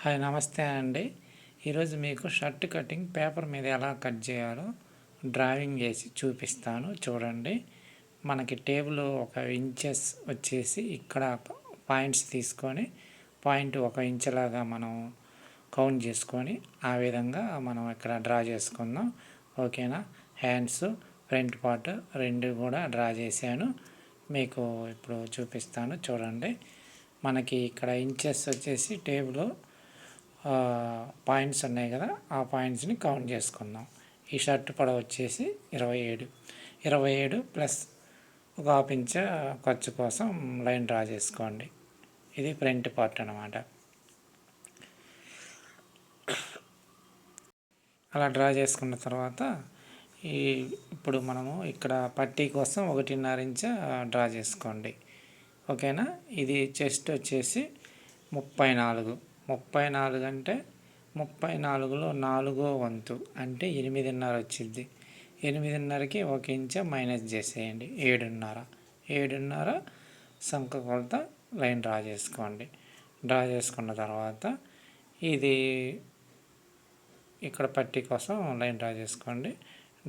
Hi నమస్తే అండి. ఈరోజు మీకు షర్ట్ కటింగ్ పేపర్ మీద ఎలా కట్ చేయాలో డ్రాయింగ్ వేసి చూపిస్తాను చూడండి. మనకి టేబుల్ 1 ఇంచెస్ వచ్చేసి ఇక్కడ పాయింట్స్ తీసుకొని పాయింట్ 1 ఇంచులాగా మనం కౌంట్ చేసుకొని ఆ విధంగా మనం ఇక్కడ డ్రా చేసుకుందాం. ఓకేనా. హ్యాండ్స్ ఫ్రంట్ పార్ట్ రెండు కూడా డ్రా చేశాను. మీకు ఇప్పుడు చూపిస్తాను చూడండి. మనకి ఇక్కడ ఇంచెస్ వచ్చేసి టేబుల్ పాయింట్స్ ఉన్నాయి కదా, ఆ పాయింట్స్ని కౌంట్ చేసుకుందాం. ఈ షర్ట్ పొడవు వచ్చేసి 27 ప్లస్ ఒక హాఫ్ ఇంచ్ ఖర్చు కోసం లైన్ డ్రా చేసుకోండి. ఇది ఫ్రంట్ పార్ట్ అన్నమాట. అలా డ్రా చేసుకున్న తర్వాత ఇప్పుడు మనము ఇక్కడ పట్టీ కోసం 1.5 ఇంచ్ డ్రా చేసుకోండి. ఓకేనా. ఇది చెస్ట్ వచ్చేసి 34 అంటే 34లో 4వ వంతు అంటే 8.5 వచ్చింది. 8.5కి 1 ఇంచ్ మైనస్ చేసేయండి. 7.5 సంఖ కొలత లైన్ డ్రా చేసుకోండి. డ్రా చేసుకున్న తర్వాత ఇది ఇక్కడ పట్టీ కోసం లైన్ డ్రా చేసుకోండి.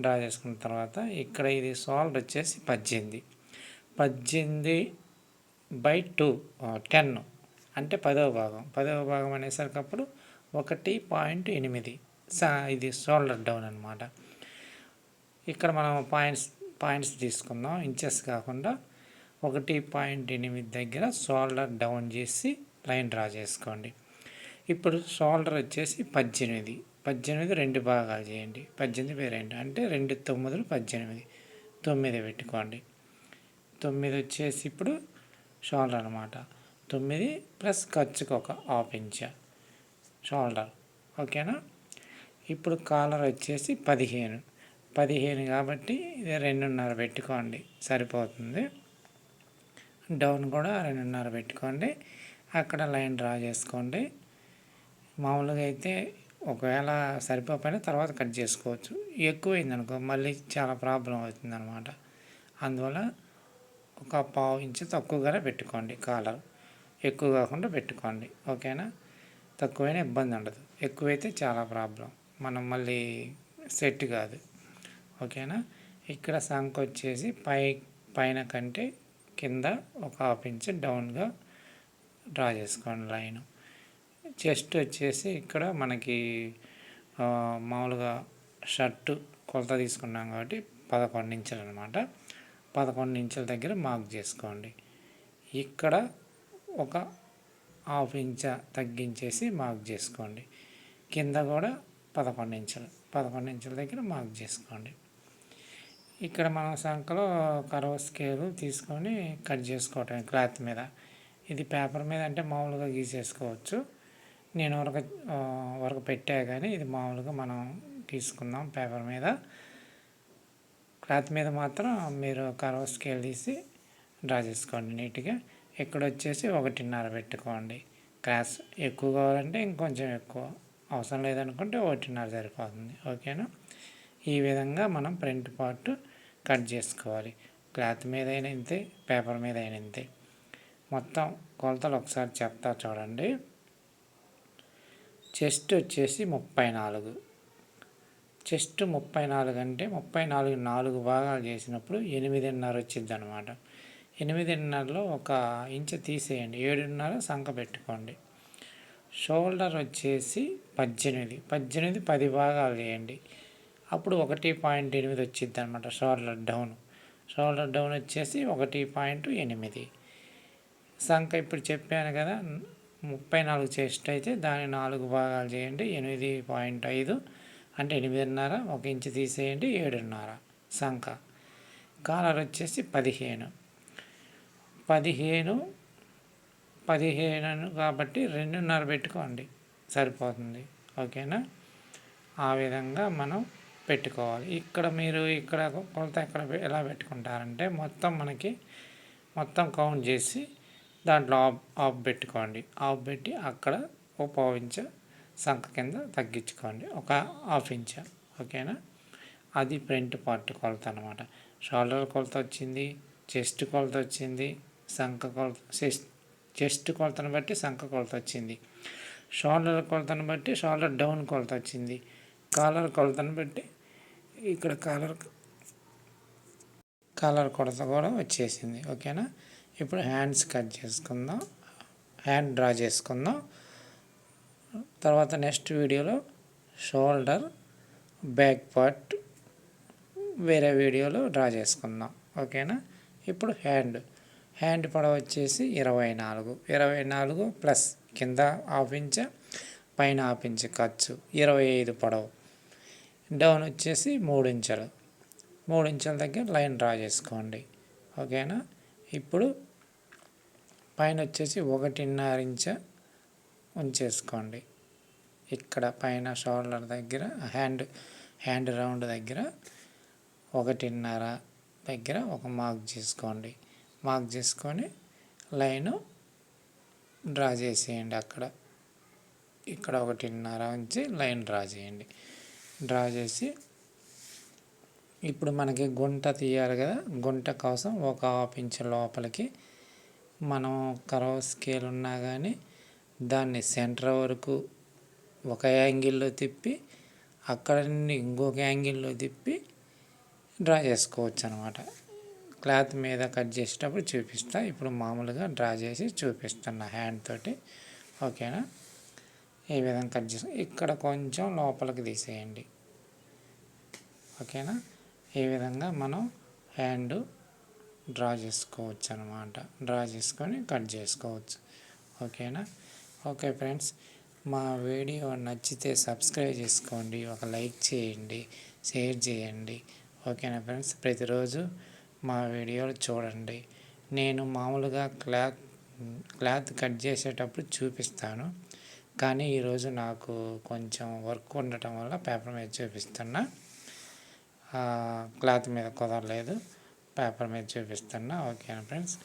డ్రా చేసుకున్న తర్వాత ఇక్కడ ఇది షోల్డర్ వచ్చేసి 18/2 10 అంటే 10వ భాగం అనేసరికప్పుడు 1.8 ఇది షోల్డర్ డౌన్ అనమాట. ఇక్కడ మనం పాయింట్స్ తీసుకుందాం. ఇంచెస్ కాకుండా 1.8 దగ్గర షోల్డర్ డౌన్ చేసి లైన్ డ్రా చేసుకోండి. ఇప్పుడు షోల్డర్ వచ్చేసి 18 2 భాగాలు చేయండి. 18/2 అంటే 2 9 18 9 పెట్టుకోండి. 9 వచ్చేసి ఇప్పుడు షోల్డర్ అనమాట. 9 ప్లస్ ఖర్చుకు ఒక హాఫ్ ఇంచ్ షోల్డర్. ఓకేనా. ఇప్పుడు కాలర్ వచ్చేసి 15 కాబట్టి ఇది 2.5 పెట్టుకోండి, సరిపోతుంది. డౌన్ కూడా 2.5 పెట్టుకోండి. అక్కడ లైన్ డ్రా చేసుకోండి. మామూలుగా అయితే ఒకవేళ సరిపోకపోయినా తర్వాత కట్ చేసుకోవచ్చు. ఎక్కువైంది అనుకో మళ్ళీ చాలా ప్రాబ్లం అవుతుంది అనమాట. అందువల్ల ఒక పావు ఇంచు తక్కువగానే పెట్టుకోండి. కాలర్ ఎక్కువ కాకుండా పెట్టుకోండి. ఓకేనా. తక్కువైనా ఇబ్బంది ఉండదు, ఎక్కువైతే చాలా ప్రాబ్లం, మనం మళ్ళీ సెట్ కాదు. ఓకేనా. ఇక్కడ సంఖ వచ్చేసి పైన కంటే కింద ఒక హాఫ్ ఇంచ్ డౌన్గా డ్రా చేసుకోండి లైన్. చెస్ట్ వచ్చేసి ఇక్కడ మనకి మామూలుగా షర్టు కొలత తీసుకున్నాం కాబట్టి 11 ఇంచులు అనమాట. 11 ఇంచుల దగ్గర మార్క్ చేసుకోండి. ఇక్కడ ఒక హాఫ్ ఇంచ్ తగ్గించేసి మార్క్ చేసుకోండి. కింద కూడా 11 ఇంచుల దగ్గర మార్క్ చేసుకోండి. ఇక్కడ మనం సంఖలో కర్వ్ స్కేల్ తీసుకొని కట్ చేసుకోవటం క్లాత్ మీద. ఇది పేపర్ మీద అంటే మామూలుగా గీసేసుకోవచ్చు. నేను వరకు పెట్టా కానీ ఇది మామూలుగా మనం తీసుకుందాం. పేపర్ మీద, క్లాత్ మీద మాత్రం మీరు కర్వ్ స్కేల్ తీసి డ్రా చేసుకోండి నీట్గా. ఇక్కడ వచ్చేసి 1.5 పెట్టుకోండి. క్రాస్ ఎక్కువ కావాలంటే ఇంకొంచెం ఎక్కువ, అవసరం లేదనుకుంటే 1.5 సరిపోతుంది. ఓకేనా. ఈ విధంగా మనం ఫ్రంట్ పార్ట్ కట్ చేసుకోవాలి. క్లాత్ మీద అయినా ఇంతే, పేపర్ మీద అయినా ఇంతే. మొత్తం కొలతలు ఒకసారి చెప్తా చూడండి. చెస్ట్ వచ్చేసి 34. చెస్ట్ 34 అంటే 34 4 భాగాలు చేసినప్పుడు 8.5 వచ్చింది అనమాట. 8.5లో 1 ఇంచ్ తీసేయండి. 7.5 సంఖ పెట్టుకోండి. షోల్డర్ వచ్చేసి 18 10 భాగాలు చేయండి. అప్పుడు 1.8 వచ్చింది అనమాట. షోల్డర్ డౌన్ వచ్చేసి 1.8. సంఖ ఇప్పుడు చెప్పాను కదా, 34 చెస్ట్ అయితే దాన్ని 4 భాగాలు చేయండి. 8.5 అంటే 8.5, 1 ఇంచ్ తీసేయండి. 7.5 సంఖ. కాలర్ వచ్చేసి 15 కాబట్టి 2.5 పెట్టుకోండి, సరిపోతుంది. ఓకేనా. ఆ విధంగా మనం పెట్టుకోవాలి. ఇక్కడ మీరు కొలత ఎలా పెట్టుకుంటారంటే మొత్తం కౌంట్ చేసి దాంట్లో ఆఫ్ పెట్టుకోండి. ఆఫ్ పెట్టి అక్కడ ఒక పావు ఇంచ్ సంఖ కింద తగ్గించుకోండి, ఒక హాఫ్ ఇంచ్. ఓకేనా. అది ఫ్రంట్ పార్ట్ కొలత అనమాట. షోల్డర్ కొలత వచ్చింది, చెస్ట్ కొలత వచ్చింది, సంఖ కొలత చెస్ట్ కొలతను బట్టి సంఖ కొలత వచ్చింది. షోల్డర్ కొలతను బట్టి షోల్డర్ డౌన్ కొలత వచ్చింది. కాలర్ కొలతను బట్టి ఇక్కడ కాలర్ కొలత కూడా వచ్చేసింది. ఓకేనా. ఇప్పుడు హ్యాండ్స్ కట్ చేసుకుందాం, హ్యాండ్ డ్రా చేసుకుందాం. తర్వాత నెక్స్ట్ వీడియోలో షోల్డర్, బ్యాక్ పార్ట్ వేరే వీడియోలో డ్రా చేసుకుందాం. ఓకేనా. ఇప్పుడు హ్యాండ్ పొడవు వచ్చేసి 24 ప్లస్ కింద హాఫ్ ఇంచ్, పైన హాఫ్ ఇంచ్ ఖర్చు 25 పొడవు. డౌన్ వచ్చేసి 3 ఇంచులు. 3 ఇంచుల దగ్గర లైన్ డ్రా చేసుకోండి. ఓకేనా. ఇప్పుడు పైన వచ్చేసి 1.5 ఇంచు ఉంచేసుకోండి. ఇక్కడ పైన షోల్డర్ దగ్గర హ్యాండ్ రౌండ్ దగ్గర 1.5 దగ్గర ఒక మార్క్ చేసుకోండి. మార్క్ చేసుకొని లైను డ్రా చేసేయండి. ఇక్కడ 1.5 ఉంచి లైన్ డ్రా చేయండి. డ్రా చేసి ఇప్పుడు మనకి గుంట తీయాలి కదా, గుంట కోసం ఒక హాఫ్ ఇంచ్ లోపలికి మనం కర్వ్ స్కేల్ ఉన్నా కానీ దాన్ని సెంటర్ వరకు ఒక యాంగిల్లో తిప్పి అక్కడ నుండి ఇంకొక యాంగిల్లో తిప్పి డ్రా చేసుకోవచ్చు అనమాట. క్లాత్ మీద కట్ చేసేటప్పుడు చూపిస్తా. ఇప్పుడు మామూలుగా డ్రా చేసి చూపిస్తున్నా హ్యాండ్ తోటి. ఓకేనా. ఈ విధంగా కట్ చేసి ఇక్కడ కొంచెం లోపలికి తీసేయండి. ఓకేనా. ఈ విధంగా మనం హ్యాండ్ డ్రా చేసుకోవచ్చు అనమాట. డ్రా చేసుకొని కట్ చేసుకోవచ్చు. ఓకేనా. ఓకే ఫ్రెండ్స్, మా వీడియో నచ్చితే సబ్స్క్రైబ్ చేసుకోండి, ఒక లైక్ చేయండి, షేర్ చేయండి. ఓకేనా ఫ్రెండ్స్. ప్రతిరోజు మా వీడియోలు చూడండి. నేను మామూలుగా క్లాత్ కట్ చేసేటప్పుడు చూపిస్తాను, కానీ ఈరోజు నాకు కొంచెం వర్క్ ఉండటం వల్ల పేపర్ మీద చూపిస్తున్నా. క్లాత్ మీద కుదరలేదు, పేపర్ మీద చూపిస్తున్నా. ఓకేనా ఫ్రెండ్స్.